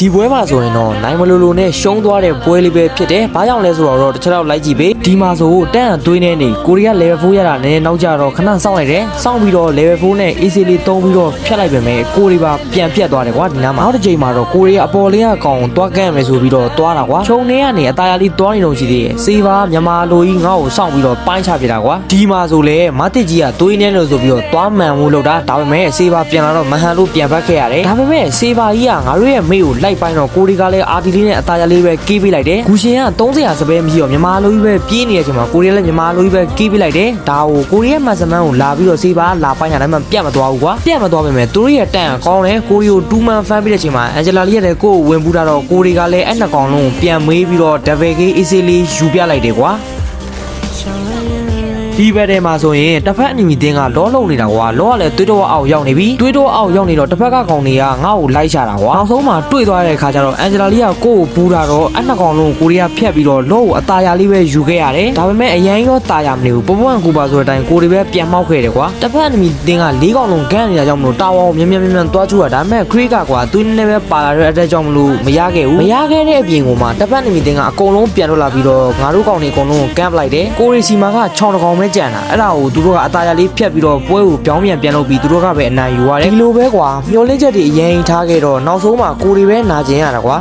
ဒီပွဲမှာဆိုရင်တော့နိုင်မလိုလိုနဲ့ရှုံးသွားတဲ့ပွဲလေးပဲဖြစ်တယ်။ဘာကြောင့်လဲဆိုတော့တစ်ချက်တော့လိုက်ကြည့်ပေး။ဒီမှာဆိုတန်းအသွေးနဲ့နေကိုရီးယား level 4ရတာနည်းနောက်ကြတော့ခဏစောင့်လိုက်တယ်။စောင့်ပြီးတော့ level 4နဲ့ AC လေးသုံးပြီးတော့ဖြတ်လိုက်ပေမဲ့ကိုရီးပါပြန်ပြတ်သွားတယ်ကွာဒီနားမှာနောက်တစ်ချိန်မှာတော့ကိုရီးယားအပေါ်လေးကကောင်တွားကန့်မယ်ဆိုပြီးတော့တွားတာကွာခြုံနေကနေအသားရလေးတွားနေတော့ရှိသေးတယ်။စေးပါမြန်မာလိုကြီးငါ့ကိုစောင့်ပြီးတော့ပိုင်းချပြတာကွာဒီမှာဆိုလေမတစ်ကြီးကသွေးနဲ့လို့ဆိုပြီးတော့တွားမှန်မှုလုပ်တာဒါပေမဲ့စေးပါပြန်လာတော့မဟန်လို့ပြန်ဘက်ခဲ့ရတယ်ဒါပေမဲ့စေးပါကြီးကငါတို့ရဲ့မိကိုလိုက်ပိုင်းတော့ကိုရီးကလည်းအာတီလေးနဲ့အသားရလေးပဲကေးပေးလိုက်တယ်ဂူရှင်က30ရာစပယ်မရှိတော့မြန်မာလိုကြီးပဲပြေးနေတဲ့အချိန်မှာကိုရီးလည်းမြန်မာလိုကြီးပဲကေးပေးလိုက်တယ်ဒါကိုကိုရီးရဲ့မတ်စမန်းကိုလာပြီးတော့စေးပါလာပိုင်းတာလည်းမပြတ်မသွားဘူးကွာပြတ်မသွားပေမဲ့သူတို့ရဲ့တန်ကောင်းတယ်ကိုရီးကို2 man ဖမ်းပြီးတဲ့အချိန်မှာအန်ဂျလာလီရဲ့ကိုကိုဝင်ပူတာတော့ကိုရီးကလည်းအဲ့နှစ်ကောင်လုံးပြန်မေးပြီးတော့ double K AC လေးယူပြလိုက်တယ်ကွာဒီဘက်ထဲမှာဆိုရင်တစ်ဖက်အနီမီတင်းကလောလုံးနေတာကွာလောကလည်းတွေးတော့အောက်ရောက်နေပြီတွေးတော့အောက်ရောက်နေတော့တစ်ဖက်ကကောင်တွေကငါ့ကိုလိုက်ရှာတာကွာနောက်ဆုံးမှာတွေ့သွားတဲ့ခါကျတော့အန်ဂျလာလီကကိုကိုပူတာတော့အနှစ်ကောင်လုံးကိုရီးယားဖြတ်ပြီးတော့လောကိုအตาရလေးပဲယူခဲ့ရတယ်ဒါပေမဲ့အရင်တော့ตาရမနေဘူးပပဝန်ကူပါဆိုတဲ့အတိုင်းကိုရီးပဲပြန်မောက်ခဲ့တယ်ကွာတစ်ဖက်အနီမီတင်းက၄ကောင်လုံးဂန်းနေတာကြောင့်မလို့တာဝါကိုမြင်သွားချူတာဒါပေမဲ့ခရီးကကွာသူနည်းပဲပါလာတဲ့အတက်ကြောင့်မလို့မရခဲ့ဘူးမရခဲ့တဲ့အပြင်ကိုမှတစ်ဖက်အနီမီတင်းကအကုန်လုံးပြန်ထွက်လာပြီးတော့ငါတို့ကောင်တွေအကုန်လုံးကမ်ပလိုက်တယ်ကိုရီစီမာက6ကောင်ပဲကြံတာအဲ့ဒါကိုသူတို့ကအသားရလေးဖြတ်ပြီးတော့ပွဲကိုပြောင်းပြန်လုပ်ပြီးသူတို့ကပဲအနိုင်ယူရတယ်ဒီလိုပဲကွာမျောလင်းချက်တွေအရင်ထားခဲ့တော့နောက်ဆုံးမှာကိုရီပဲနာကျင်ရတာကွာ